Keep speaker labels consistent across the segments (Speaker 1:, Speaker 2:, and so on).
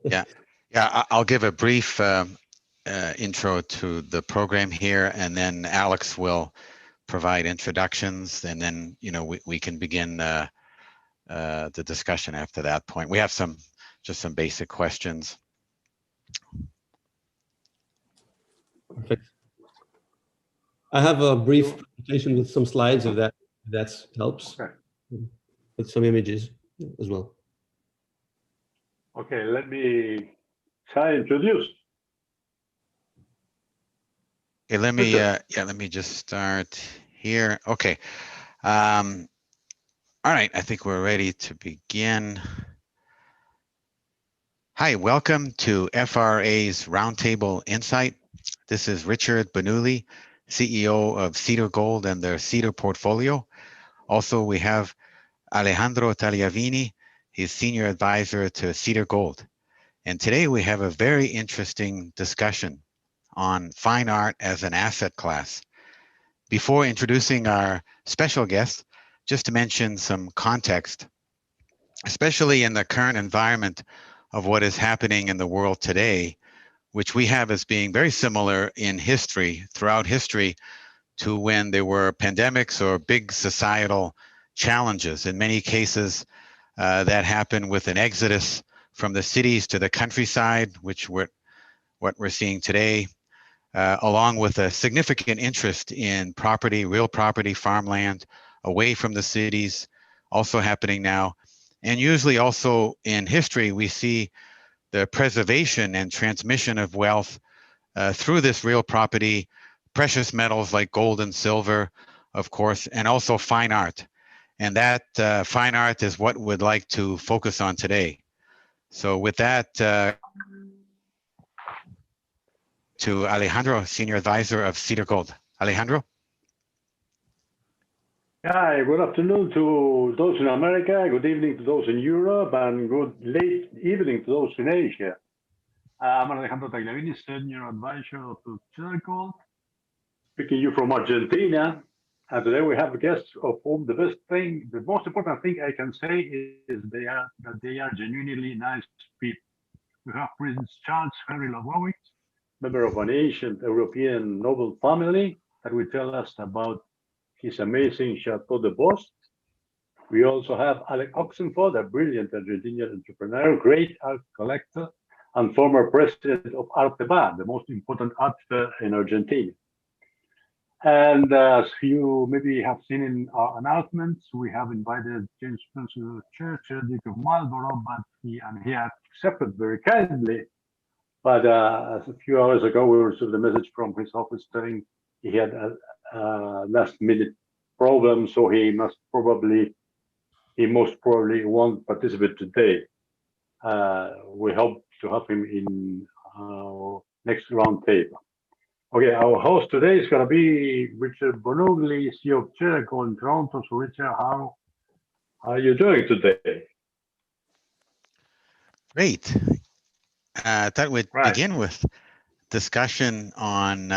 Speaker 1: Yeah, I'll give a brief intro to the program here, and then Alex will provide introductions, and then we can begin the discussion after that point. We have just some basic questions.
Speaker 2: Perfect. I have a brief presentation with some slides if that helps.
Speaker 3: Okay.
Speaker 2: With some images as well.
Speaker 3: Okay, let me try to introduce.
Speaker 1: Okay, let me just start here. Okay. All right, I think we're ready to begin. Hi, welcome to FRA's Roundtable Insight. This is Richard Bernoulli, CEO of Cedargold and their Cedar portfolio. Also, we have Alejandro Tagliavini. He's Senior Advisor to Cedargold. And today we have a very interesting discussion on fine art as an asset class. Before introducing our special guest, just to mention some context, especially in the current environment of what is happening in the world today, which we have as being very similar in history, throughout history, to when there were pandemics or big societal challenges. In many cases, that happened with an exodus from the cities to the countryside, which what we're seeing today, along with a significant interest in property, real property, farmland, away from the cities, also happening now. And usually also in history, we see the preservation and transmission of wealth through this real property, precious metals like gold and silver, of course, and also fine art. And that fine art is what we'd like to focus on today. So with that, to Alejandro, Senior Advisor of Cedargold. Alejandro?
Speaker 3: Hi, good afternoon to those in America, good evening to those in Europe, and good late evening to those in Asia. I'm Alejandro Tagliavini, Senior Advisor to Cedargold, speaking to you from Argentina. And today we have guests of whom the most important thing I can say is that they are genuinely nice people. We have Prince Charles Henry Lwowicz, member of an ancient European noble family, that will tell us about his amazing Chateau de Bost. We also have Alec Oxenford, a brilliant Argentinian entrepreneur, great art collector, and former president of Arteba, the most important art fair in Argentina. And as you maybe have seen in our announcements, we have invited James Spencer Churchill, Duke of Marlborough, but he accepted very kindly. But a few hours ago, we received a message from his office saying he had a last-minute problem, so he most probably won't participate today. We hope to have him in our next roundtable. Okay, our host today is going to be Richard Bernoulli, CEO of Cedargold in Toronto. So, Richard, how are you doing today?
Speaker 1: Great. I thought we'd begin with discussion on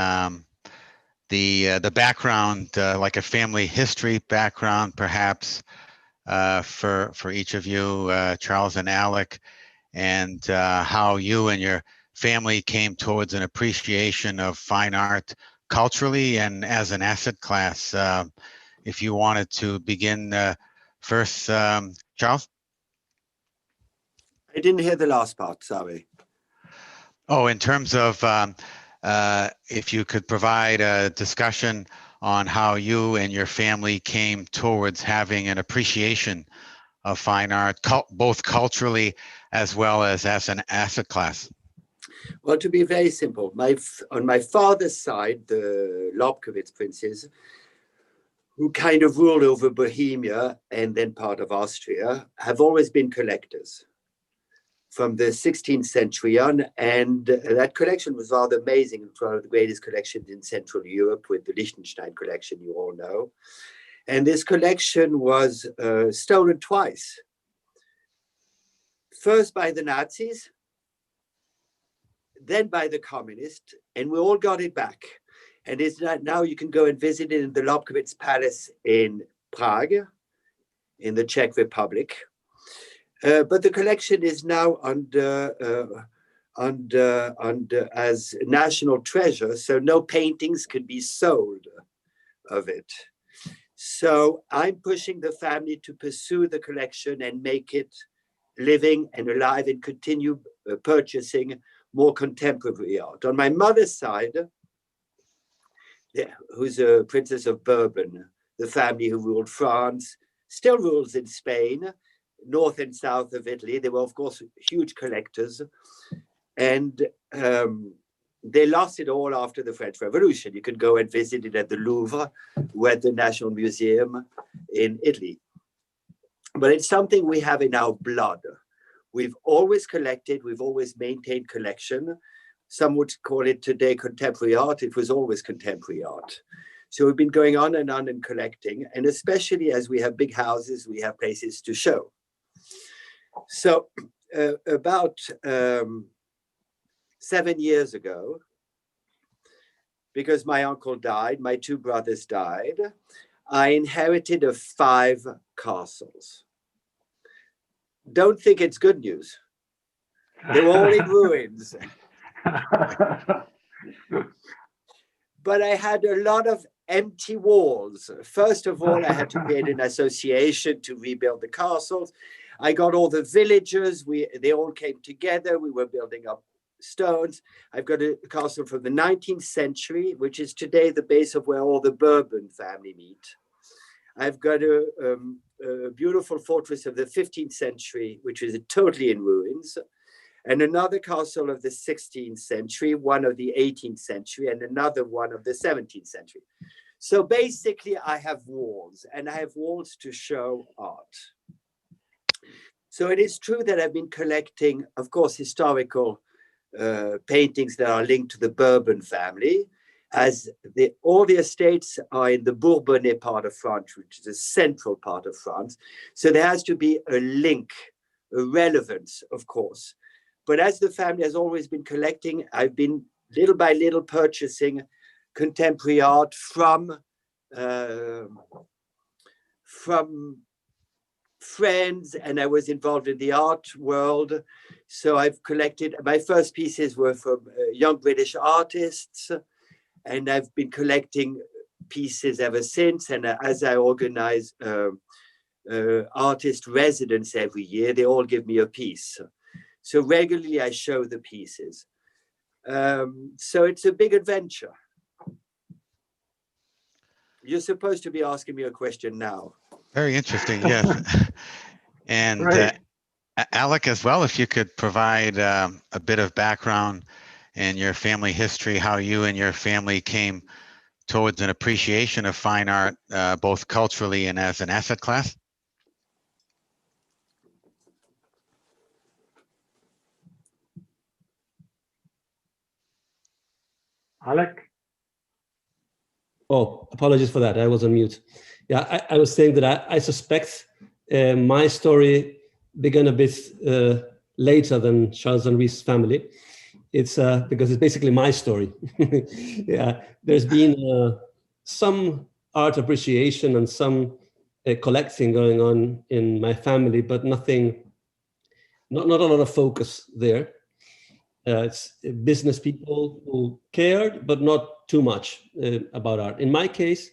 Speaker 1: the background, like a family history background, perhaps, for each of you, Charles and Alec, and how you and your family came towards an appreciation of fine art culturally and as an asset class. If you wanted to begin first, Charles?
Speaker 4: I didn't hear the last part, sorry.
Speaker 1: Oh, in terms of if you could provide a discussion on how you and your family came towards having an appreciation of fine art, both culturally as well as an asset class.
Speaker 4: Well, to be very simple, on my father's side, the Lobkowitz princes, who kind of ruled over Bohemia and then part of Austria, have always been collectors from the 16th century on, and that collection was rather amazing. It's one of the greatest collections in Central Europe, with the Liechtenstein collection, you all know. And this collection was stolen twice. First by the Nazis, then by the communists, and we all got it back. And it's not, now you can go and visit it in the Lobkowitz Palace in Prague, in the Czech Republic. But the collection is now under as national treasure, so no paintings can be sold of it. So I'm pushing the family to pursue the collection and make it living and alive and continue purchasing more contemporary art. On my mother's side, who's a princess of Bourbon, the family who ruled France, still rules in Spain, north and south of Italy. They were, of course, huge collectors. And they lost it all after the French Revolution. You can go and visit it at the Louvre or at the National Museum in Italy. But it's something we have in our blood. We've always collected, we've always maintained collection. Some would call it today contemporary art. It was always contemporary art. So we've been going on and collecting. And especially as we have big houses, we have places to show. So about 7 years ago, because my uncle died, my two brothers died, I inherited 5 castles. Don't think it's good news. They were all in ruins. But I had a lot of empty walls. First of all, I had to create an association to rebuild the castles. I got all the villagers. They all came together. We were building up stones. I've got a castle from the 19th century, which is today the base of where all the Bourbon family meet. I've got a beautiful fortress of the 15th century, which is totally in ruins, and another castle of the 16th century, one of the 18th century, and another one of the 17th century. So basically, I have walls, and I have walls to show art. So it is true that I've been collecting, of course, historical paintings that are linked to the Bourbon family, as all the estates are in the Bourbonnais part of France, which is the central part of France. So there has to be a link, a relevance, of course. But as the family has always been collecting, I've been little by little purchasing contemporary art from friends, and I was involved in the art world. So I've collected, my first pieces were from young British artists, and I've been collecting pieces ever since. And as I organize artist residence every year, they all give me a piece. So regularly I show the pieces. So it's a big adventure. You're supposed to be asking me a question now.
Speaker 1: Very interesting, yes. And
Speaker 3: Right.
Speaker 1: Alec, as well, if you could provide a bit of background in your family history, how you and your family came towards an appreciation of fine art, both culturally and as an asset class.
Speaker 3: Alec?
Speaker 2: Oh, apologies for that. I was on mute. Yeah, I was saying that I suspect my story began a bit later than Charles Henri's family. It's because it's basically my story. Yeah, there's been some art appreciation and some collecting going on in my family, but nothing, not a lot of focus there. It's business people who cared, but not too much about art. In my case,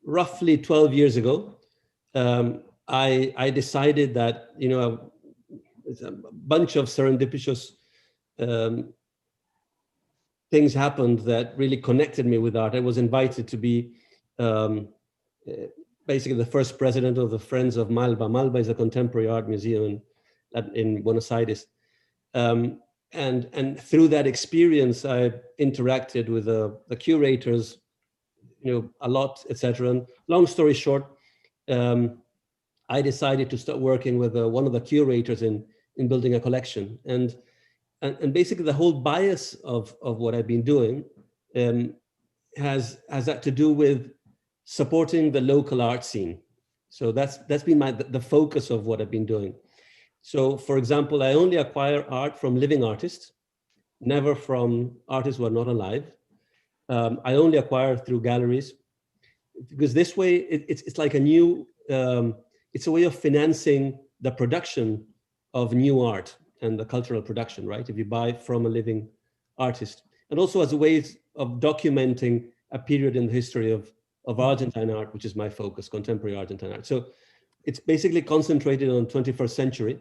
Speaker 2: roughly 12 years ago, I decided that, you know, a bunch of serendipitous things happened that really connected me with art. I was invited to be basically the first president of the Friends of Malba. Malba is a contemporary art museum in Buenos Aires. And through that experience, I interacted with the curators, you know, a lot, etc. And long story short, I decided to start working with one of the curators in building a collection. And basically the whole bias of what I've been doing has that to do with supporting the local art scene. So that's been the focus of what I've been doing. So for example, I only acquire art from living artists, never from artists who are not alive. I only acquire through galleries, because this way it's like a new, it's a way of financing the production of new art and the cultural production, right? If you buy from a living artist, and also as a way of documenting a period in the history of Argentine art, which is my focus, contemporary Argentine art. So it's basically concentrated on 21st century.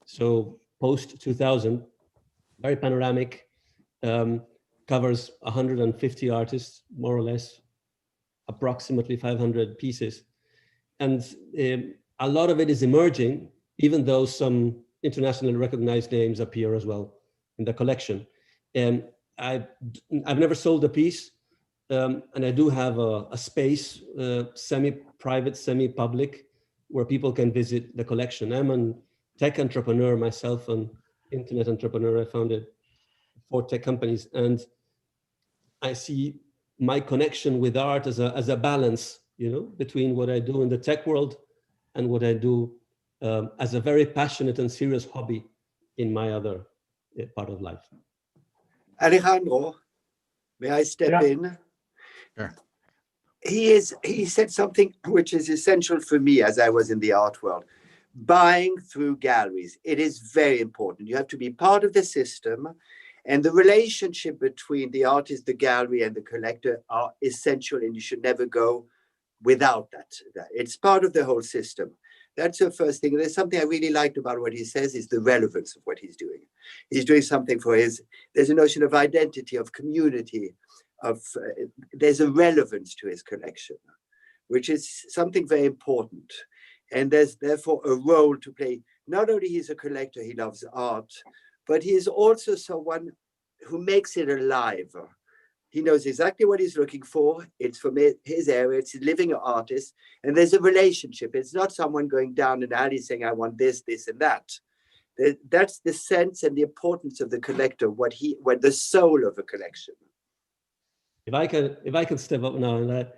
Speaker 2: So post 2000, very panoramic, covers 150 artists, more or less, approximately 500 pieces. And a lot of it is emerging, even though some internationally recognized names appear as well in the collection. And I've never sold a piece, and I do have a space, semi-private, semi-public, where people can visit the collection. I'm a tech entrepreneur myself, an internet entrepreneur. I founded 4 tech companies, and I see my connection with art as a balance, you know, between what I do in the tech world and what I do as a very passionate and serious hobby in my other part of life.
Speaker 4: Alejandro, may I step in?
Speaker 1: Sure.
Speaker 4: He said something which is essential for me as I was in the art world. Buying through galleries. It is very important. You have to be part of the system, and the relationship between the artist, the gallery, and the collector are essential, and you should never go without that. It's part of the whole system. That's the first thing. There's something I really liked about what he says is the relevance of what he's doing. He's doing something for there's a notion of identity, of community, there's a relevance to his collection, which is something very important. And there's therefore a role to play. Not only he's a collector, he loves art, but he is also someone who makes it alive. He knows exactly what he's looking for. It's from his area, it's a living artist, and there's a relationship. It's not someone going down an alley saying, I want this, this, and that. That's the sense and the importance of the collector, what the soul of a collection.
Speaker 2: If I can step up now, and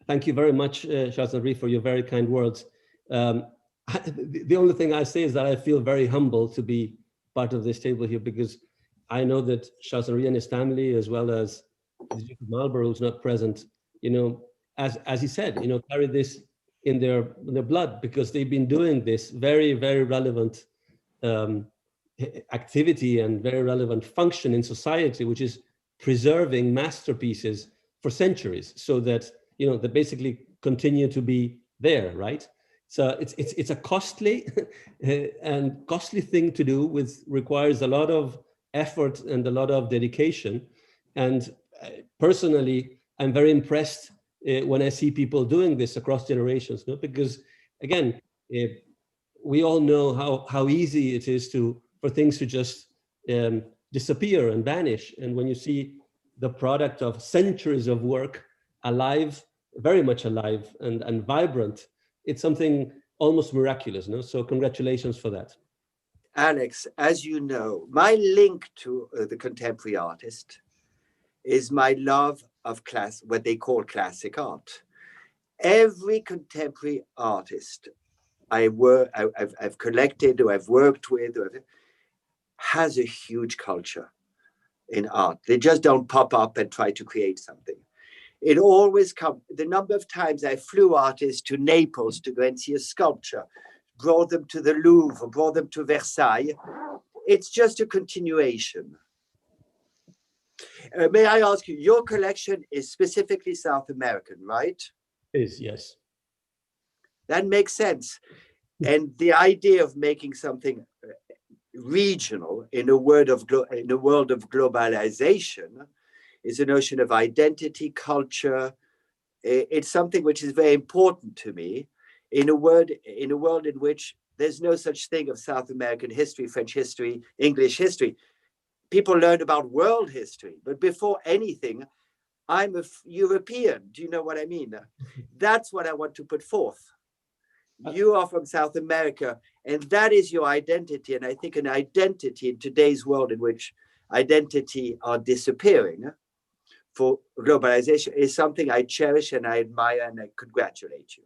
Speaker 2: thank you very much, Charles-Henri, for your very kind words. The only thing I say is that I feel very humble to be part of this table here, because I know that Charles-Henri and his family, as well as the Duke of Marlborough, who's not present, you know, as he said, you know, carry this in their blood, because they've been doing this very, very relevant activity and very relevant function in society, which is preserving masterpieces for centuries, so that, you know, they basically continue to be there, right? So it's a costly and costly thing to do, requires a lot of effort and a lot of dedication. And personally, I'm very impressed when I see people doing this across generations, no? Because again, we all know how easy it is for things to just disappear and vanish. And when you see the product of centuries of work alive, very much alive and vibrant, it's something almost miraculous, no? So congratulations for that.
Speaker 4: Alex, as you know, my link to the contemporary artist is my love of what they call classic art. Every contemporary artist I've collected or I've worked with has a huge culture in art. They just don't pop up and try to create something. It always comes. The number of times I flew artists to Naples to go and see a sculpture, brought them to the Louvre, brought them to Versailles. It's just a continuation. May I ask you, your collection is specifically South American, right?
Speaker 2: Is, yes.
Speaker 4: That makes sense. And the idea of making something regional in a world of globalization is a notion of identity, culture. It's something which is very important to me in a world in which there's no such thing of South American history, French history, English history. People learn about world history, but before anything, I'm a European. Do you know what I mean? That's what I want to put forth. You are from South America, and that is your identity. And I think an identity in today's world in which identity are disappearing for globalization is something I cherish and I admire, and I congratulate you.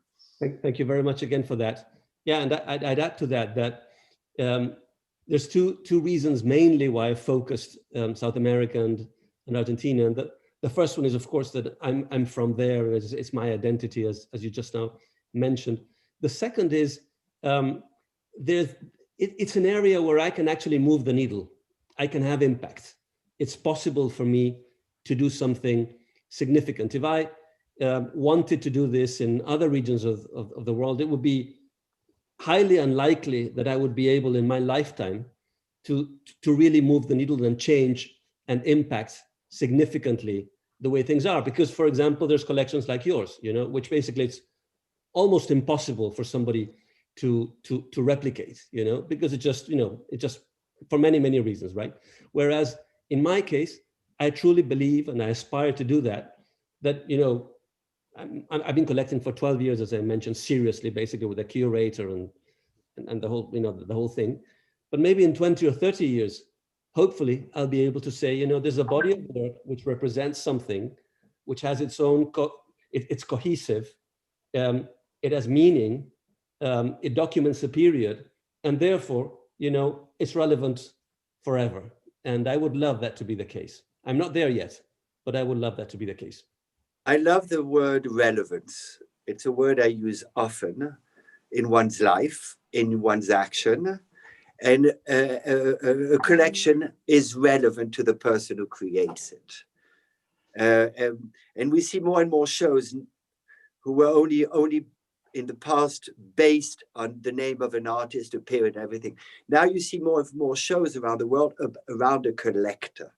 Speaker 2: Thank you very much again for that. Yeah, and I'd add to that there's two reasons mainly why I focused South America and Argentina. And the first one is, of course, that I'm from there. It's my identity, as you just now mentioned. The second is it's an area where I can actually move the needle. I can have impact. It's possible for me to do something significant. If I wanted to do this in other regions of the world, it would be highly unlikely that I would be able in my lifetime to really move the needle and change and impact significantly the way things are. Because, for example, there's collections like yours, you know, which basically it's almost impossible for somebody to replicate, you know, because it just for many, many reasons, right? Whereas in my case, I truly believe, and I aspire to do that, you know, I've been collecting for 12 years, as I mentioned, seriously, basically with a curator and the whole, you know, the whole thing. But maybe in 20 or 30 years, hopefully I'll be able to say, you know, there's a body of work which represents something, which has its own, it's cohesive, it has meaning, it documents a period, and therefore, you know, it's relevant forever. And I would love that to be the case. I'm not there yet, but I would love that to be the case.
Speaker 4: I love the word relevance. It's a word I use often in one's life, in one's action. And a collection is relevant to the person who creates it. And we see more and more shows who were only in the past based on the name of an artist, a period, and everything. Now you see more and more shows around the world around a collector,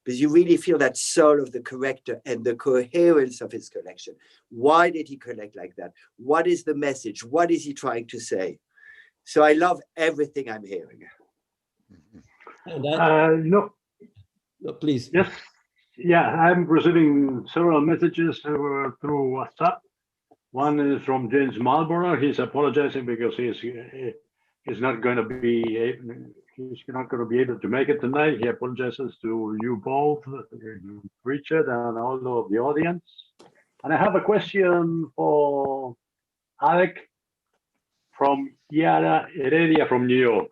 Speaker 4: because you really feel that soul of the collector and the coherence of his collection. Why did he collect like that? What is the message? What is he trying to say? So I love everything I'm hearing.
Speaker 2: No, please.
Speaker 3: Yes. Yeah, I'm receiving several messages through WhatsApp. One is from James Marlborough. He's apologizing because he's not going to be able to make it tonight. He apologizes to you both, Richard, and all of the audience. And I have a question for Alec from Yara Heredia from New York.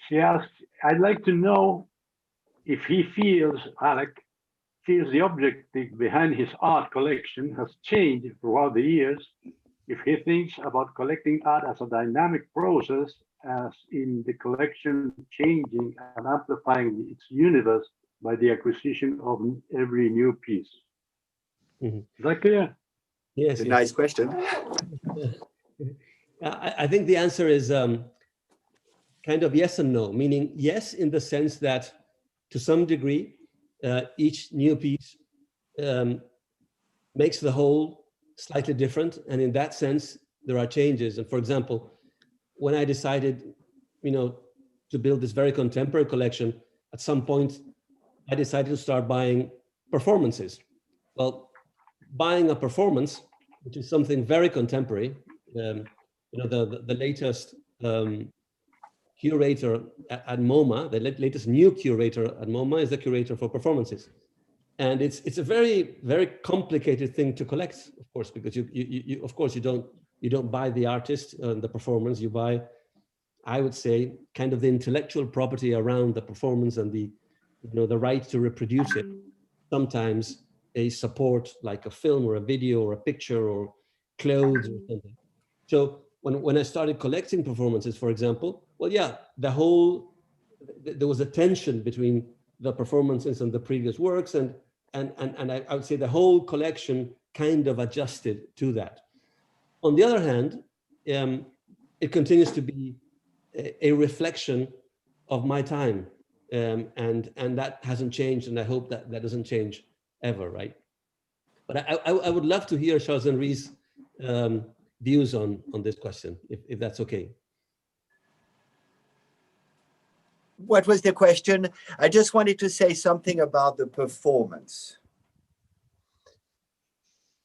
Speaker 3: She asks, I'd like to know if Alec feels the objective behind his art collection has changed throughout the years, if he thinks about collecting art as a dynamic process, as in the collection changing and amplifying its universe by the acquisition of every new piece.
Speaker 2: Mm-hmm.
Speaker 3: Is that clear?
Speaker 4: Yes. It's a nice question.
Speaker 2: I think the answer is kind of yes and no, meaning yes, in the sense that to some degree, each new piece makes the whole slightly different. And in that sense, there are changes. And for example, when I decided, you know, to build this very contemporary collection, at some point, I decided to start buying performances. Well, buying a performance, which is something very contemporary, you know, the latest curator at MoMA, the latest new curator at MoMA is the curator for performances. And it's a very, very complicated thing to collect, of course, because you of course, you don't buy the artist and the performance, you buy, I would say, kind of the intellectual property around the performance and the, you know, the right to reproduce it. Sometimes a support like a film or a video or a picture or clothes or something. So when I started collecting performances, for example, well, yeah, there was a tension between the performances and the previous works, and I would say the whole collection kind of adjusted to that. On the other hand, it continues to be a reflection of my time, and that hasn't changed, and I hope that doesn't change ever, right? But I would love to hear Charles-Henri's views on this question, if that's okay.
Speaker 4: What was the question? I just wanted to say something about the performance.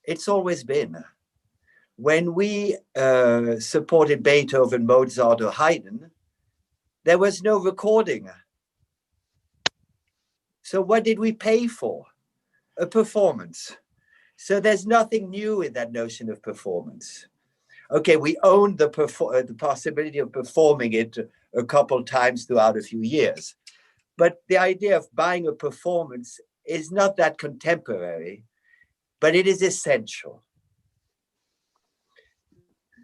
Speaker 4: It's always been. When we supported Beethoven, Mozart, or Haydn, there was no recording. So what did we pay for? A performance. So there's nothing new in that notion of performance. Okay, we own the possibility of performing it a couple times throughout a few years. But the idea of buying a performance is not that contemporary, but it is essential.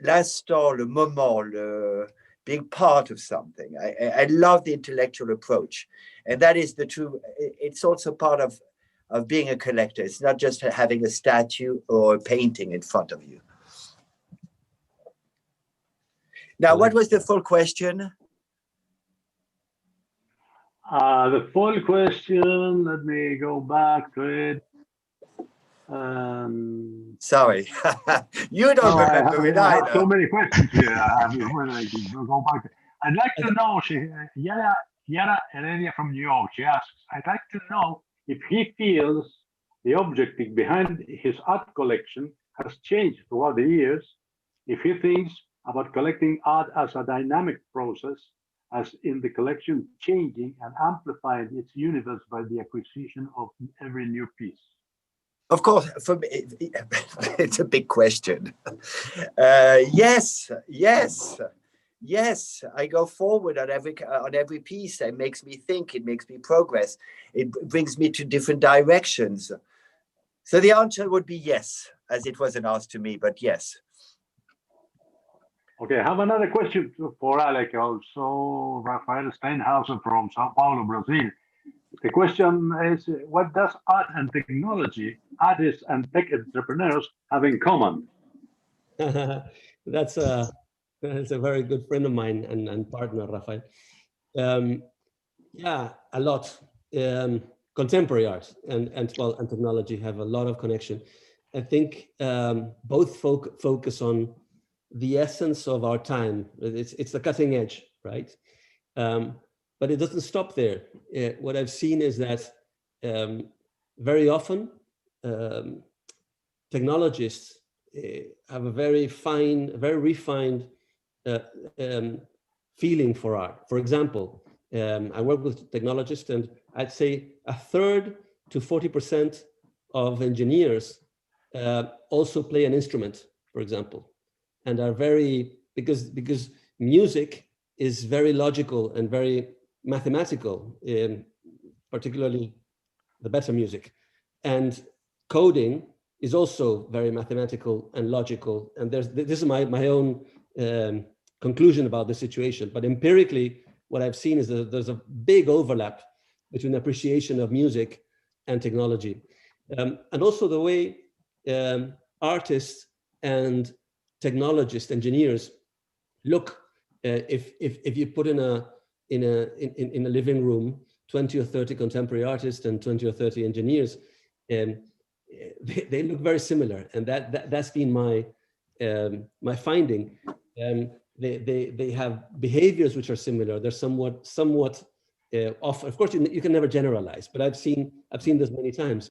Speaker 4: L'instant, le moment, being part of something. I love the intellectual approach, and that is the true. It's also part of being a collector. It's not just having a statue or a painting in front of you. Now, what was the full question?
Speaker 3: The full question, let me go back to it.
Speaker 4: Sorry, you don't remember it
Speaker 3: I have
Speaker 4: either.
Speaker 3: so many questions here. I have to go back. I'd like to know, Yara Heredia from New York, she asks, I'd like to know if he feels the objective behind his art collection has changed throughout the years, if he thinks about collecting art as a dynamic process, as in the collection changing and amplifying its universe by the acquisition of every new piece.
Speaker 4: Of course, for me, it's a big question. Yes. I go forward on every piece. It makes me think. It makes me progress. It brings me to different directions. So the answer would be yes, as it wasn't asked to me, but yes.
Speaker 3: Okay, I have another question for Alec also. Rafael Steinhauser from Sao Paulo, Brazil. The question is, what does art and technology, artists and tech entrepreneurs have in common?
Speaker 2: That's a very good friend of mine and partner, Rafael. Yeah, a lot. Contemporary art and technology have a lot of connection. I think both focus on the essence of our time. It's the cutting edge, right? But it doesn't stop there. What I've seen is that very often technologists have a very fine, very refined feeling for art. For example, I work with technologists, and I'd say 1/3 to 40% of engineers also play an instrument, for example, and are very, because music is very logical and very mathematical, particularly the better music. And coding is also very mathematical and logical. And this is my own conclusion about the situation. But empirically, what I've seen is that there's a big overlap between appreciation of music and technology. And also the way artists and technologists, engineers look, if you put in a living room 20 or 30 contemporary artists and 20 or 30 engineers, they look very similar, and that's been my finding. They have behaviors which are similar. They're somewhat off. Of course, you can never generalize, but I've seen this many times.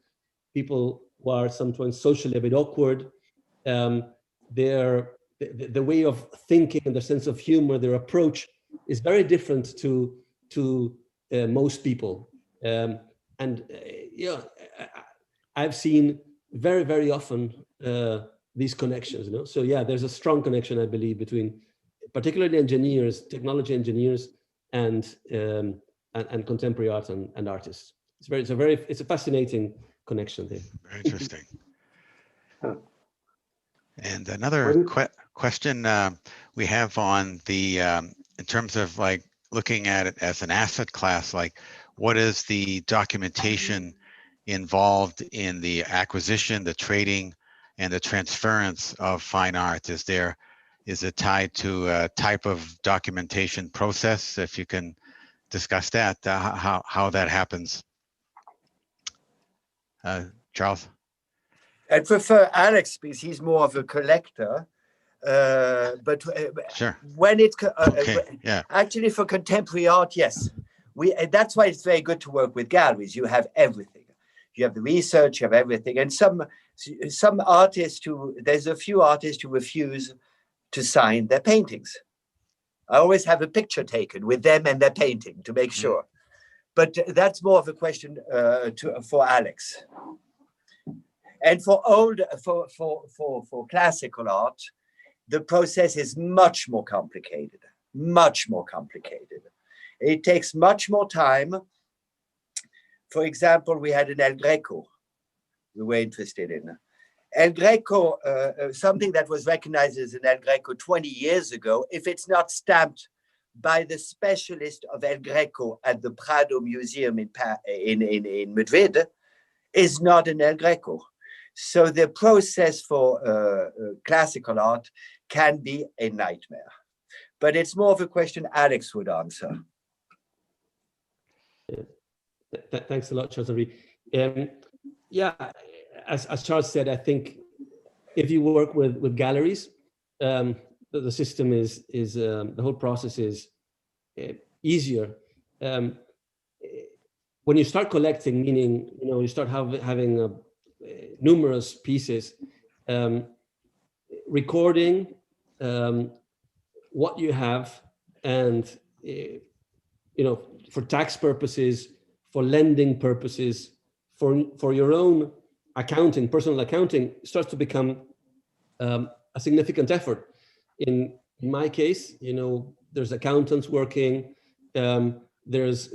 Speaker 2: People who are sometimes socially a bit awkward, the way of thinking and the sense of humor, their approach is very different to most people. I've seen very, very often these connections. So yeah, there's a strong connection, I believe, between particularly engineers, technology engineers, and contemporary art and artists. It's a fascinating connection there.
Speaker 1: Very interesting. And another question we have on the in terms of like looking at it as an asset class, like what is the documentation involved in the acquisition, the trading, and the transference of fine art? Is it tied to a type of documentation process? If you can discuss that, how that happens. Charles?
Speaker 4: I'd prefer Alex because he's more of a collector. But
Speaker 1: sure.
Speaker 4: When it
Speaker 1: yeah.
Speaker 4: Actually for contemporary art, yes, that's why it's very good to work with galleries. You have everything. You have the research, you have everything. And some artists there's a few artists who refuse to sign their paintings. I always have a picture taken with them and their painting to make sure. But that's more of a question for Alex. And for classical art, the process is much more complicated. It takes much more time. For example, we had an El Greco we were interested in. El Greco, something that was recognized as an El Greco 20 years ago, if it's not stamped by the specialist of El Greco at the Prado Museum in Madrid is not an El Greco. So the process for classical art can be a nightmare. But it's more of a question Alex would answer.
Speaker 2: Thanks a lot, Charles-Henri. Yeah, as Charles said, I think if you work with galleries, the system is the whole process is easier. When you start collecting, meaning you start having numerous pieces, recording what you have, and for tax purposes, for lending purposes, for your own accounting, personal accounting, starts to become a significant effort. In my case, there's accountants working, there's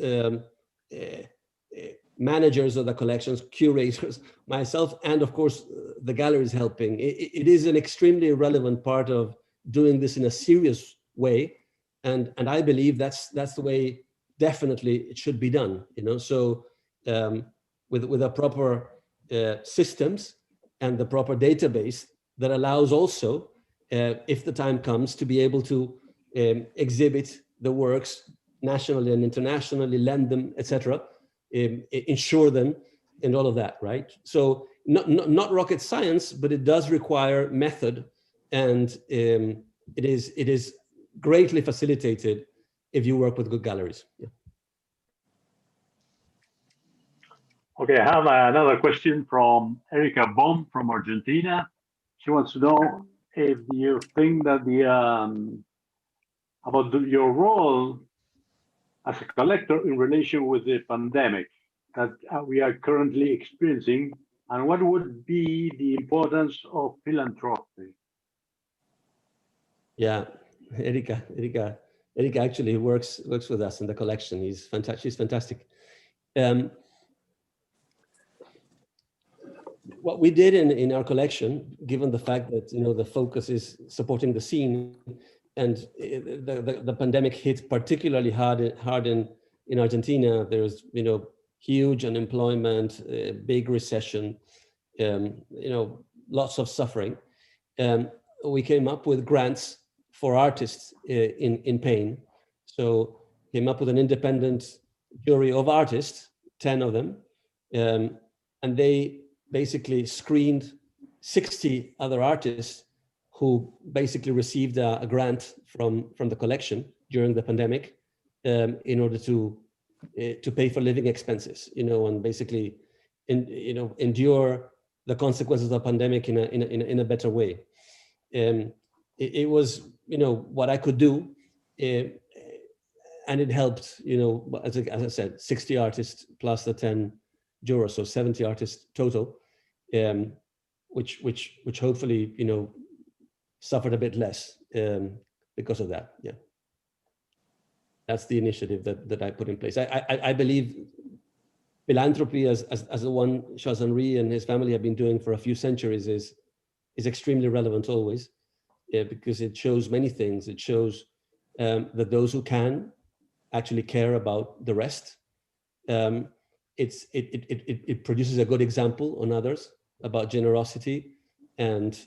Speaker 2: managers of the collections, curators, myself, and of course the galleries helping. It is an extremely relevant part of doing this in a serious way, and I believe that's the way definitely it should be done. So with a proper systems and the proper database that allows also, if the time comes, to be able to exhibit the works nationally and internationally, lend them, etc., insure them, and all of that, right? So not rocket science, but it does require method, and it is greatly facilitated if you work with good galleries. Yeah.
Speaker 3: Okay, I have another question from Erika Baum from Argentina. She wants to know if you think that your role as a collector in relation with the pandemic that we are currently experiencing, and what would be the importance of philanthropy?
Speaker 2: Yeah, Erika actually works with us in the collection. She's fantastic. What we did in our collection, given the fact that the focus is supporting the scene, and the pandemic hit particularly hard in Argentina. There's huge unemployment, big recession, lots of suffering. We came up with grants for artists in pain. So came up with an independent jury of artists, 10 of them, and they basically screened 60 other artists who basically received a grant from the collection during the pandemic in order to pay for living expenses, and basically endure the consequences of the pandemic in a better way. It was what I could do, and it helped. As I said, 60 artists plus the 10 jurors, so 70 artists total, which hopefully suffered a bit less because of that. Yeah, that's the initiative that I put in place. I believe philanthropy, as the one Charles-Henri and his family have been doing for a few centuries, is extremely relevant always, because it shows many things. It shows that those who can actually care about the rest. It produces a good example on others about generosity and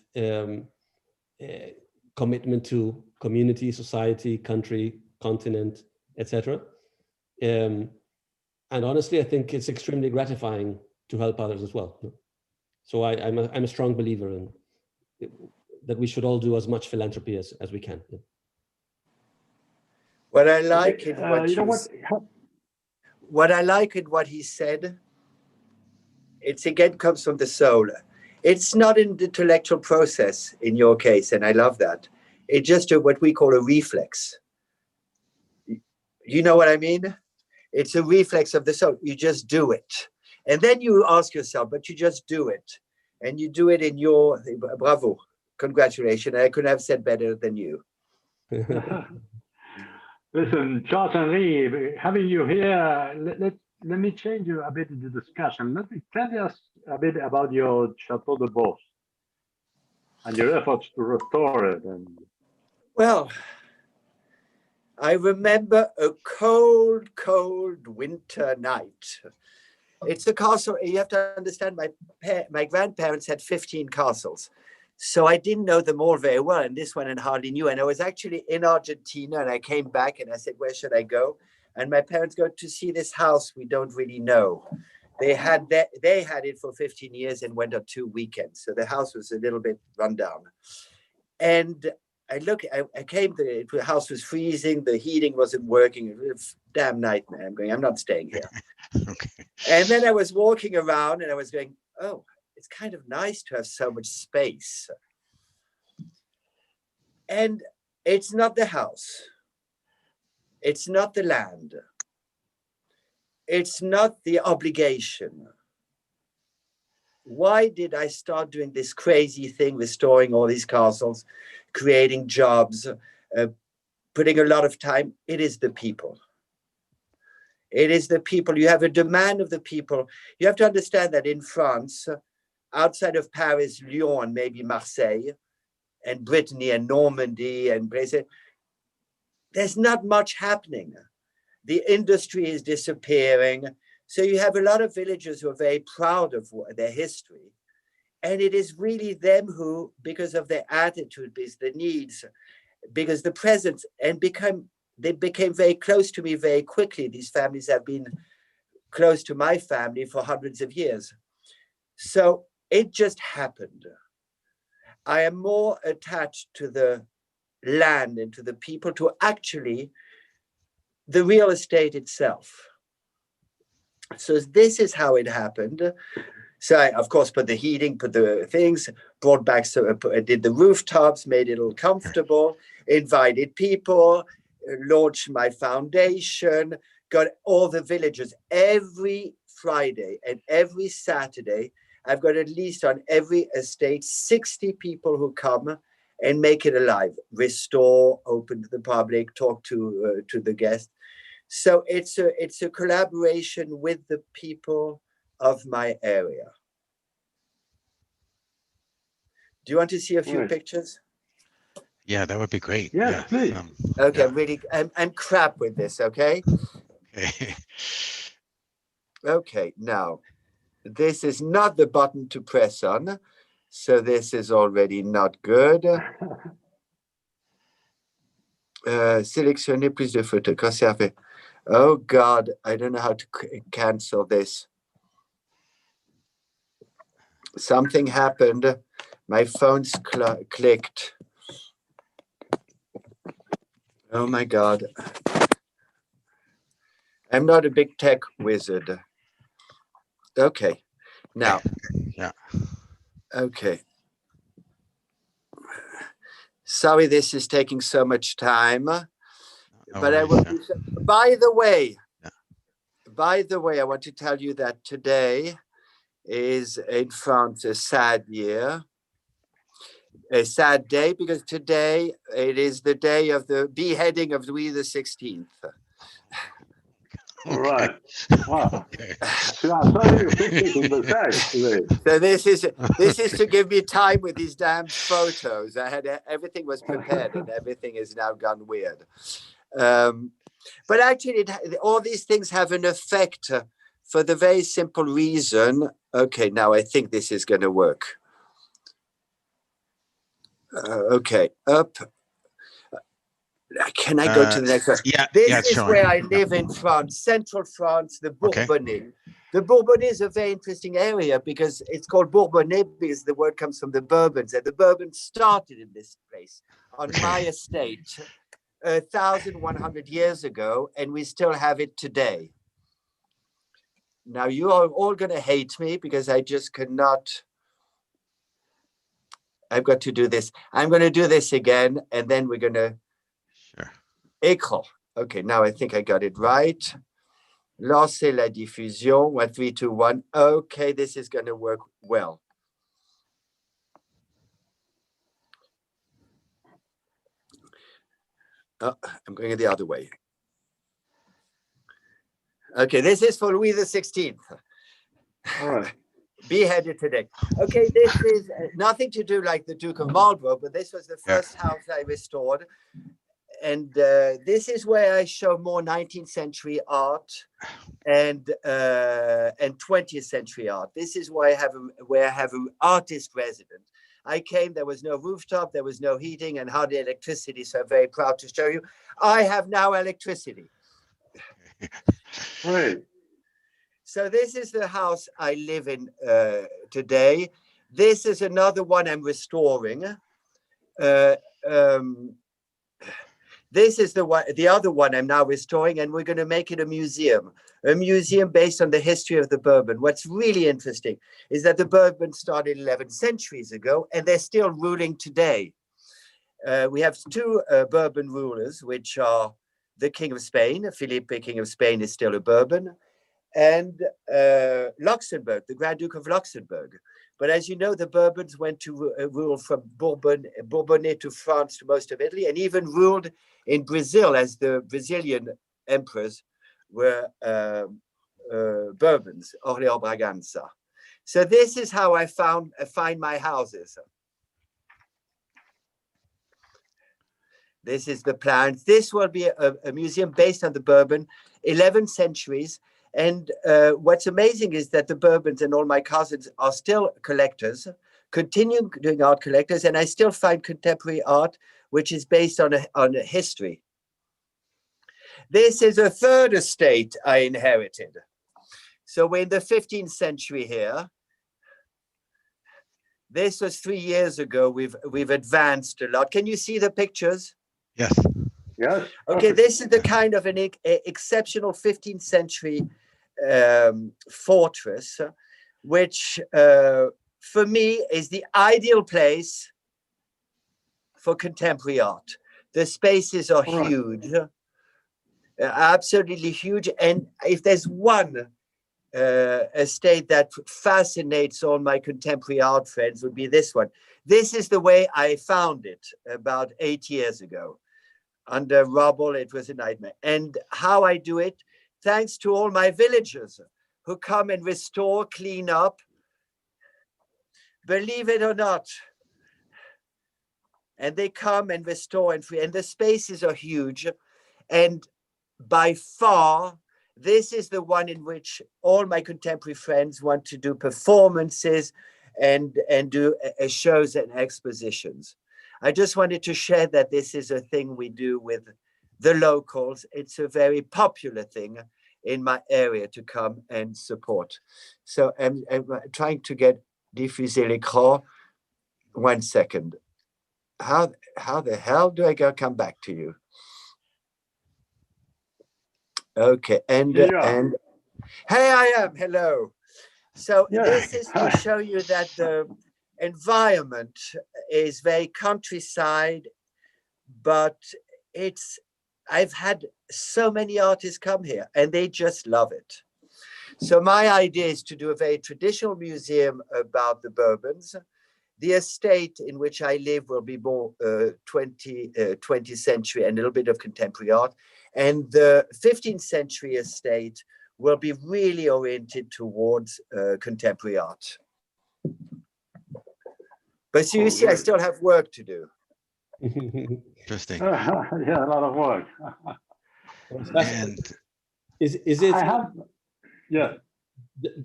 Speaker 2: commitment to community, society, country, continent, etc. And honestly, I think it's extremely gratifying to help others as well. So I'm a strong believer in that we should all do as much philanthropy as we can. Yeah.
Speaker 4: What I like in what I like in what he said, it's again comes from the soul. It's not an intellectual process in your case, and I love that. It's just what we call a reflex. You know what I mean? It's a reflex of the soul. You just do it. And then you ask yourself, but you just do it. And you do it in your, bravo, congratulations. I couldn't have said better than you.
Speaker 3: Listen, Charles-Henri, having you here, let me change a bit the discussion. Tell us a bit about your Chateau de Beauce and your efforts to restore it.
Speaker 4: Well, I remember a cold, cold winter night. It's a castle. You have to understand, my grandparents had 15 castles. So I didn't know them all very well. And this one I hardly knew. And I was actually in Argentina and I came back and I said, where should I go? And my parents go to see this house we don't really know. They had it for 15 years and went on 2 weekends. So the house was a little bit run down. And I came, the house was freezing. The heating wasn't working. It was a damn nightmare. I'm not staying here.
Speaker 1: Okay.
Speaker 4: And then I was walking around and I was going, oh, it's kind of nice to have so much space. And it's not the house. It's not the land. It's not the obligation. Why did I start doing this crazy thing, restoring all these castles, creating jobs, putting a lot of time? It is the people. It is the people. You have a demand of the people. You have to understand that in France, outside of Paris, Lyon, maybe Marseille, and Brittany and Normandy and places, there's not much happening. The industry is disappearing. So you have a lot of villagers who are very proud of their history. And it is really them who, because of their attitude, because the needs, because the presence, and they became very close to me very quickly. These families have been close to my family for hundreds of years. So it just happened. I am more attached to the land and to the people, to actually the real estate itself. So this is how it happened. So I, of course, put the heating, put the things, brought back, so I did the rooftops, made it all comfortable, invited people, launched my foundation, got all the villagers. Every Friday and every Saturday, I've got at least on every estate 60 people who come and make it alive, restore, open to the public, talk to the guests. So it's a collaboration with the people of my area. Do you want to see a few pictures?
Speaker 1: Yeah, that would be great.
Speaker 3: Yes,
Speaker 1: Yeah.
Speaker 3: please.
Speaker 4: Okay,
Speaker 1: yeah.
Speaker 4: I'm crap with this, okay?
Speaker 1: Okay.
Speaker 4: Okay, now, this is not the button to press on, so this is already not good. Sélectionner plus de photos. Conserver. Oh God, I don't know how to cancel this. Something happened. My phone's clicked. Oh my God. I'm not a big tech wizard. Okay, now.
Speaker 1: Yeah.
Speaker 4: Okay. Sorry, this is taking so much time. But I will. By the way, I want to tell you that today is in France a sad year, a sad day, because today it is the day of the beheading of Louis XVI.
Speaker 3: All right. Wow.
Speaker 1: Okay.
Speaker 3: So I saw your pictures in the text today.
Speaker 4: So this is to give me time with these damn photos. I had everything was prepared, and everything is now gone weird. But actually, all these things have an effect for the very simple reason. Okay, now I think this is going to work. Okay, up. Can I go to the next one?
Speaker 1: Yeah.
Speaker 4: This is where I live in France, central France, the Bourbonnais. Okay. The Bourbonnais is a very interesting area because it's called Bourbonnais because the word comes from the Bourbons, and the Bourbons started in this place on my estate 1,100 years ago, and we still have it today. Now, you are all going to hate me because I just cannot. I've got to do this. I'm going to do this again, and then we're going to.
Speaker 1: Sure.
Speaker 4: Écran. Okay, now I think I got it right. Lancer la diffusion. 1, 3, 2, 1. Okay, this is going to work well. Oh, I'm going the other way. Okay, this is for Louis XVI.
Speaker 3: All right.
Speaker 4: Beheaded today. Okay, this is nothing to do like the Duke of Marlborough, but this was the first house I restored. this is where I show more 19th century art and 20th century art. This is where I have an artist resident. I came, there was no rooftop, there was no heating and hardly electricity, so I'm very proud to show you. I have now electricity.
Speaker 3: Great.
Speaker 4: So this is the house I live in today. This is another one I'm restoring. This is the other one I'm now restoring, and we're going to make it a museum based on the history of the Bourbon. What's really interesting is that the Bourbon started 11 centuries ago, and they're still ruling today. We have two Bourbon rulers, which are the King of Spain. Felipe, King of Spain, is still a Bourbon, and Luxembourg, the Grand Duke of Luxembourg. But as you know, the Bourbons went to rule from Bourbonnais to France to most of Italy, and even ruled in Brazil, as the Brazilian emperors were Bourbons, Orléans Braganza. So this is how I find my houses. This is the plan. This will be a museum based on the Bourbon, 11 centuries. And what's amazing is that the Bourbons and all my cousins are still collectors, continue doing art collectors, and I still find contemporary art which is based on a history. This is a third estate I inherited. So we're in the 15th century here. This was 3 years ago. We've advanced a lot. Can you see the pictures?
Speaker 1: Yes.
Speaker 3: Yes.
Speaker 4: Okay, this is the kind of an exceptional 15th century fortress, which for me is the ideal place for contemporary art. The spaces are huge, absolutely huge. And if there's one estate that fascinates all my contemporary art friends, would be this one. This is the way I found it about 8 years ago. Under rubble, it was a nightmare. And how I do it, thanks to all my villagers who come and restore, clean up. Believe it or not. And they come and restore and free. And the spaces are huge. And by far, this is the one in which all my contemporary friends want to do performances and do shows and expositions. I just wanted to share that this is a thing we do with the locals. It's a very popular thing in my area to come and support. So I'm trying to get diffuser l'écran. 1 second. How the hell do I come back to you? Okay, and here I am. Hello. So this is to show you that the environment is very countryside, but I've had so many artists come here and they just love it. So my idea is to do a very traditional museum about the Bourbons. The estate in which I live will be more 20th century and a little bit of contemporary art. And the 15th century estate will be really oriented towards contemporary art. But so you see, I still have work to do.
Speaker 1: Interesting.
Speaker 3: Yeah, a lot of work.
Speaker 1: And
Speaker 2: Is it?
Speaker 3: I have, yeah.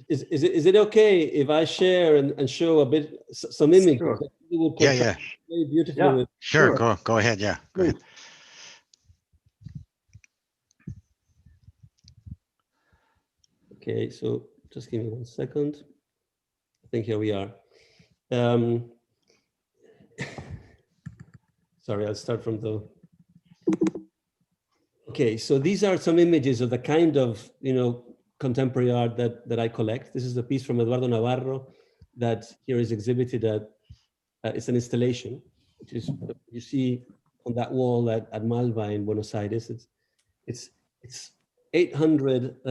Speaker 2: Is it okay if I share and show a bit some images?
Speaker 3: Sure.
Speaker 1: yeah.
Speaker 2: Very beautiful.
Speaker 3: Yeah.
Speaker 1: Sure. Go ahead. Yeah. Go ahead.
Speaker 2: Okay, so just give me 1 second. I think here we are. Sorry, I'll start from the. Okay, so these are some images of the kind of contemporary art that I collect. This is a piece from Eduardo Navarro that here is exhibited at. It's an installation, which is you see on that wall at Malva in Buenos Aires. It's 800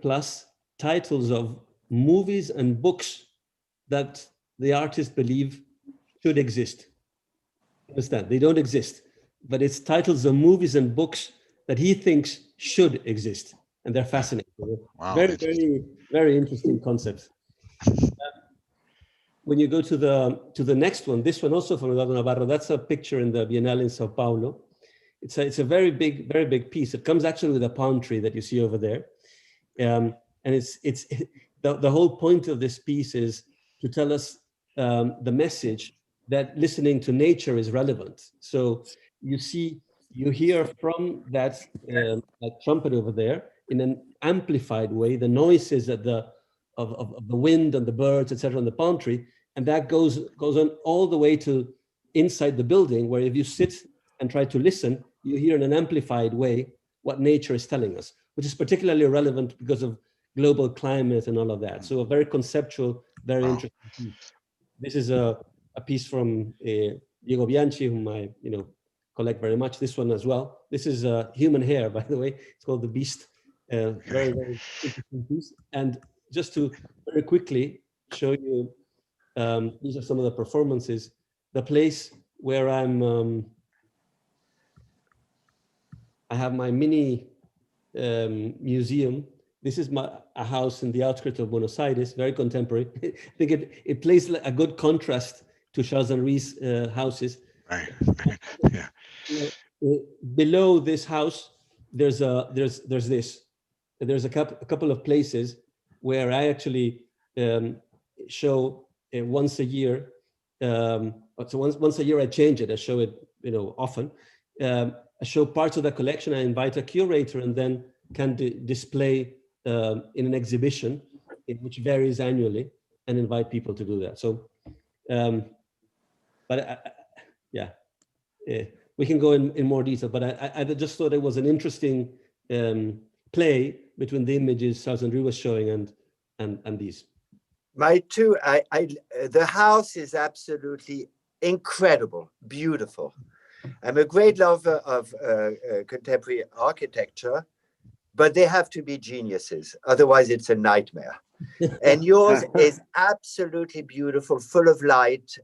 Speaker 2: plus titles of movies and books that the artists believe should exist. Understand? They don't exist, but it's titles of movies and books that he thinks should exist, and they're fascinating.
Speaker 1: Wow,
Speaker 2: very, very, very interesting concepts. when you go to the next one, this one also from Eduardo Navarro, that's a picture in the Biennale in Sao Paulo. It's a very big piece. It comes actually with a palm tree that you see over there. And it's the whole point of this piece is to tell us the message that listening to nature is relevant. So you hear from that trumpet over there in an amplified way, the noises of the wind and the birds, etc., and the palm tree, and that goes on all the way to inside the building, where if you sit and try to listen, you hear in an amplified way what nature is telling us, which is particularly relevant because of global climate and all of that. So a very conceptual, very interesting piece. This is a piece from Diego Bianchi, whom I collect very much. This one as well. This is human hair, by the way. It's called The Beast. Very interesting piece. And just to very quickly show you, these are some of the performances. The place where I have my mini museum. This is a house in the outskirts of Buenos Aires, very contemporary. I think it plays a good contrast to Charles Henry's houses.
Speaker 1: Right. Yeah.
Speaker 2: Below this house, there's a couple of places where I actually show once a year. So once a year I change it. I show it, often. I show parts of the collection. I invite a curator and then can display in an exhibition, which varies annually, and invite people to do that. So, we can go in more detail, but I just thought it was an interesting play between the images Charles Henry was showing and these.
Speaker 4: The house is absolutely incredible, beautiful. I'm a great lover of contemporary architecture, but they have to be geniuses. Otherwise, it's a nightmare. And yours is absolutely beautiful, full of light,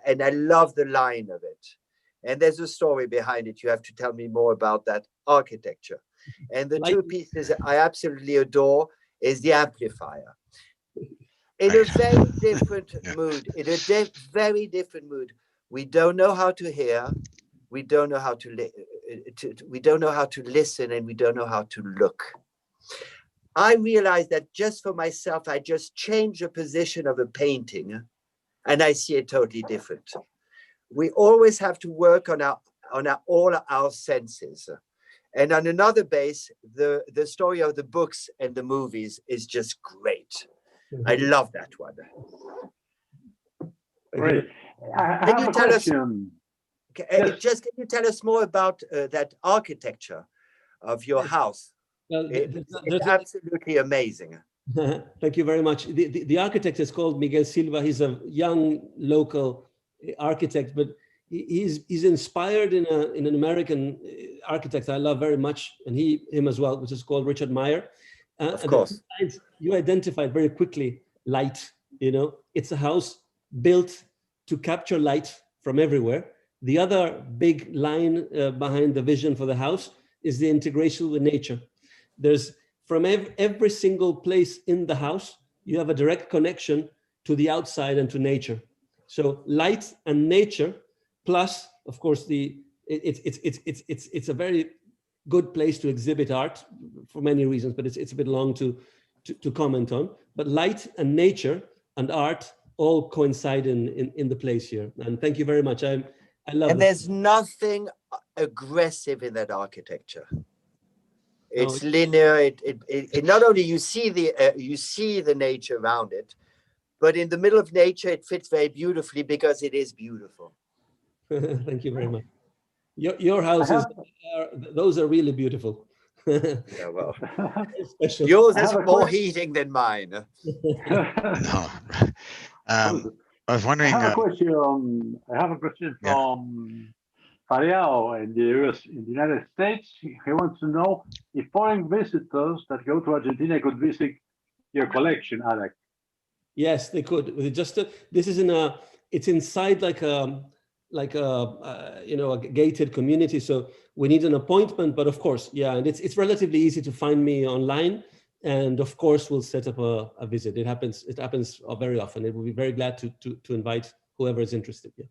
Speaker 4: and I love the line of it. And there's a story behind it. You have to tell me more about that architecture. And the two pieces I absolutely adore is the amplifier. In a very different mood, very different mood. We don't know how to hear. We don't know how to we don't know how to listen, and we don't know how to look. I realized that just for myself, I just change the position of a painting, and I see it totally different. We always have to work on all our senses. And on another base, the story of the books and the movies is just great. I love that one.
Speaker 3: Great. I have a question.
Speaker 4: Just can you tell us more about that architecture of your house?
Speaker 2: Well,
Speaker 4: it's absolutely amazing.
Speaker 2: Thank you very much. The architect is called Miguel Silva. He's a young local architect, but he's inspired in an American architect I love very much, and him as well, which is called Richard Meyer.
Speaker 4: Of course.
Speaker 2: You identified very quickly light. It's a house built to capture light from everywhere. The other big line behind the vision for the house is the integration with nature. There's from every single place in the house, you have a direct connection to the outside and to nature. So light and nature, plus, of course, it's a very good place to exhibit art for many reasons, but it's a bit long to comment on. But light and nature and art all coincide in the place here. And thank you very much. I love it.
Speaker 4: And there's nothing aggressive in that architecture. It's linear. It not only you see the nature around it, but in the middle of nature, it fits very beautifully because it is beautiful.
Speaker 2: Thank you very much. Your houses, those are really beautiful.
Speaker 4: Yeah, well, yours has more heating than mine.
Speaker 1: No. I was wondering.
Speaker 3: I have a question from Fariao in the United States. He wants to know if foreign visitors that go to Argentina could visit your collection, Alex.
Speaker 2: Yes, they could. This is it's inside like a gated community. So we need an appointment, but of course, yeah, and it's relatively easy to find me online. And of course, we'll set up a visit. It happens very often. It will be very glad to invite whoever is interested. Yeah.